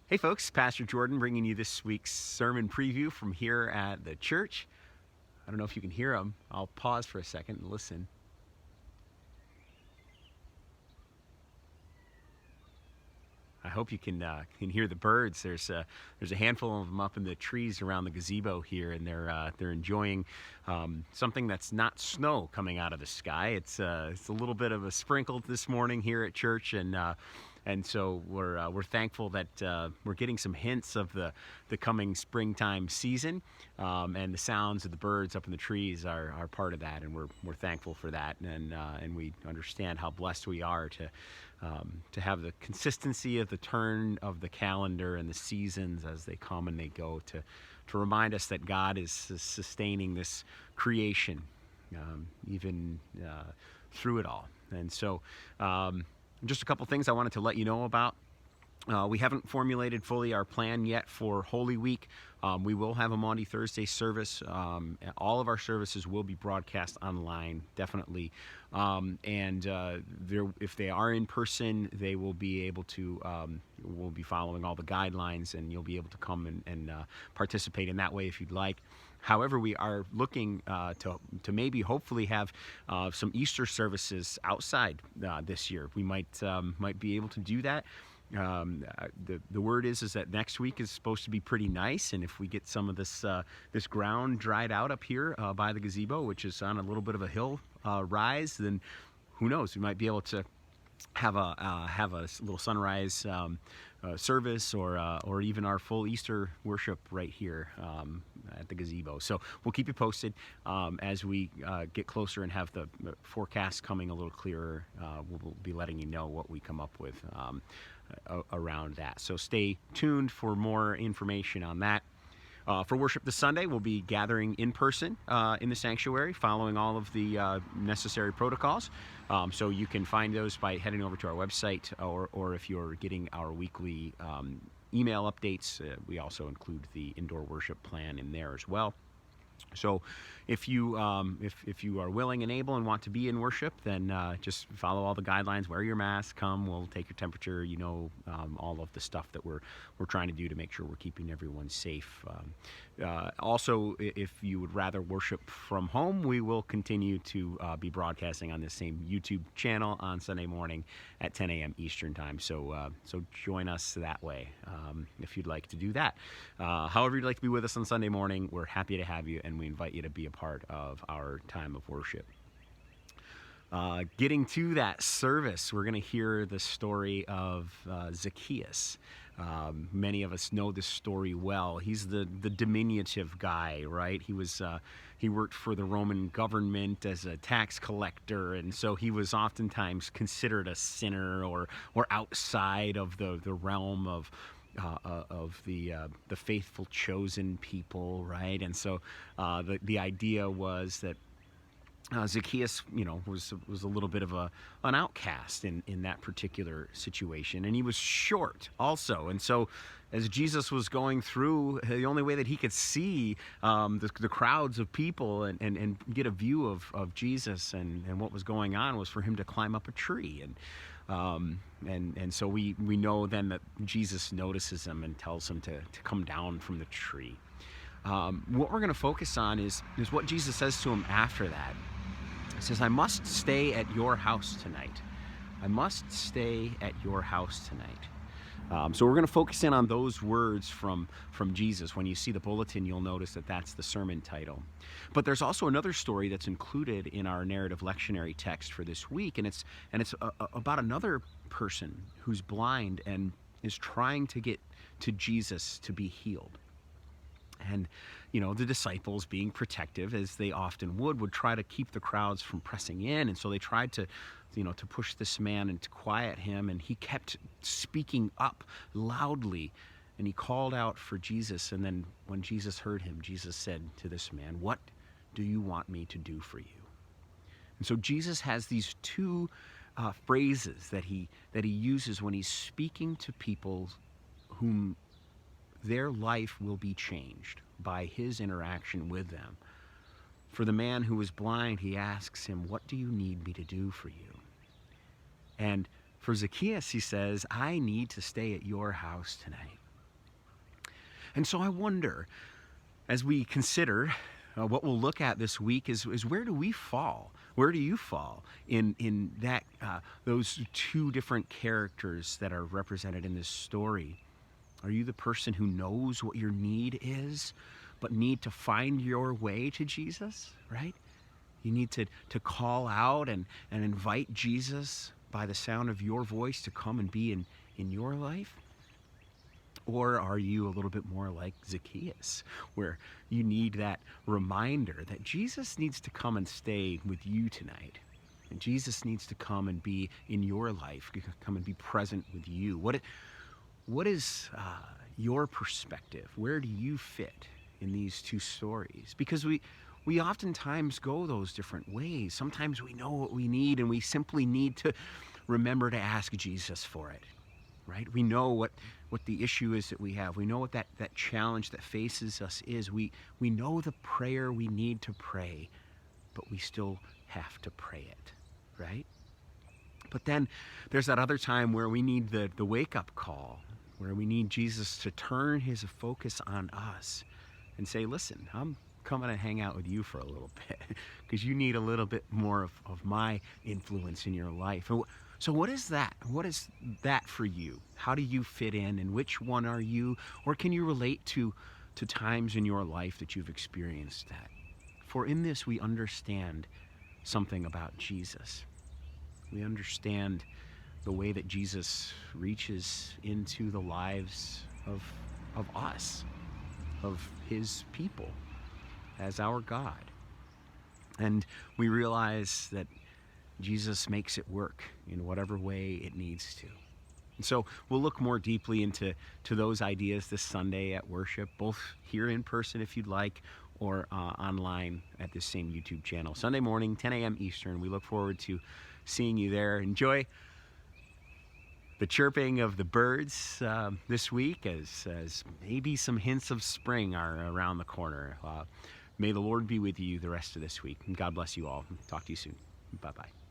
Hey folks, Pastor Jordan bringing you this week's sermon preview from here at the church. I don't know if you can hear them. I'll pause for a second and listen. I hope you can hear the birds. There's a handful of them up in the trees around the gazebo here, and they're enjoying something that's not snow coming out of the sky. It's a little bit of a sprinkle this morning here at church, and so we're thankful that we're getting some hints of the coming springtime season, and the sounds of the birds up in the trees are part of that, and we're thankful for that, and we understand how blessed we are to have the consistency of the turn of the calendar and the seasons as they come and they go, to remind us that God is sustaining this creation even through it all. And so just a couple things I wanted to let you know about. We haven't formulated fully our plan yet for Holy Week. We will have a Maundy Thursday service. All of our services will be broadcast online, definitely. If they are in person, they will be able to, we'll be following all the guidelines, and you'll be able to come and participate in that way if you'd like. However, we are looking to maybe hopefully have some Easter services outside this year. We might be able to do that. The word is that next week is supposed to be pretty nice, and if we get some of this ground dried out up here by the gazebo, which is on a little bit of a hill rise, then who knows, we might be able to have a little sunrise service, or even our full Easter worship right here at the gazebo. So we'll keep you posted as we get closer and have the forecast coming a little clearer. We'll be letting you know what we come up with around that. So stay tuned for more information on that. For worship this Sunday, we'll be gathering in person in the sanctuary, following all of the necessary protocols. So you can find those by heading over to our website, or if you're getting our weekly email updates, we also include the indoor worship plan in there as well. So if you are willing and able and want to be in worship, then just follow all the guidelines, wear your mask, come, we'll take your temperature, all of the stuff that we're trying to do to make sure we're keeping everyone safe. Also, if you would rather worship from home, we will continue to be broadcasting on the same YouTube channel on Sunday morning at 10 a.m. Eastern time. So join us that way if you'd like to do that. However you'd like to be with us on Sunday morning, we're happy to have you, and we invite you to be a part of our time of worship. Getting to that service, we're going to hear the story of Zacchaeus. Many of us know this story well. He's the diminutive guy, right? He worked for the Roman government as a tax collector, and so he was oftentimes considered a sinner or outside of the realm of the faithful chosen people, right? And so the idea was that Zacchaeus, was a little bit of an outcast in that particular situation, and he was short also. And so, as Jesus was going through, the only way that he could see the crowds of people and get a view of Jesus and what was going on was for him to climb up a tree. And so we know then that Jesus notices him and tells him to come down from the tree. What we're going to focus on is what Jesus says to him after that. He says, "I must stay at your house tonight. I must stay at your house tonight." So we're going to focus in on those words from Jesus. When you see the bulletin, you'll notice that that's the sermon title. But there's also another story that's included in our narrative lectionary text for this week, and it's about another person who's blind and is trying to get to Jesus to be healed. And, the disciples, being protective, as they often would try to keep the crowds from pressing in. And so they tried to push this man and to quiet him. And he kept speaking up loudly, and he called out for Jesus. And then when Jesus heard him, Jesus said to this man, "What do you want me to do for you?" And so Jesus has these two phrases that he uses when he's speaking to people whom their life will be changed by his interaction with them. For the man who was blind, he asks him, "What do you need me to do for you?" And for Zacchaeus, he says, "I need to stay at your house tonight." And so I wonder, as we consider what we'll look at this week, is where do we fall? Where do you fall in that those two different characters that are represented in this story? Are you the person who knows what your need is, but need to find your way to Jesus, right? You need to call out and invite Jesus by the sound of your voice to come and be in your life? Or are you a little bit more like Zacchaeus, where you need that reminder that Jesus needs to come and stay with you tonight? And Jesus needs to come and be in your life, come and be present with you. What is your perspective? Where do you fit in these two stories? Because we oftentimes go those different ways. Sometimes we know what we need, and we simply need to remember to ask Jesus for it, right? We know what the issue is that we have. We know what that challenge that faces us is. We know the prayer we need to pray, but we still have to pray it, right? But then there's that other time where we need the wake-up call, where we need Jesus to turn his focus on us and say, listen, I'm coming to hang out with you for a little bit because you need a little bit more of my influence in your life. So what is that? What is that for you? How do you fit in, and which one are you? Or can you relate to times in your life that you've experienced that? For in this we understand something about Jesus. We understand the way that Jesus reaches into the lives of us, of his people, as our God. And we realize that Jesus makes it work in whatever way it needs to. And so we'll look more deeply into those ideas this Sunday at worship, both here in person if you'd like, or online at this same YouTube channel. Sunday morning, 10 a.m. Eastern. We look forward to seeing you there. Enjoy the chirping of the birds this week as maybe some hints of spring are around the corner. May the Lord be with you the rest of this week. And God bless you all. Talk to you soon. Bye-bye.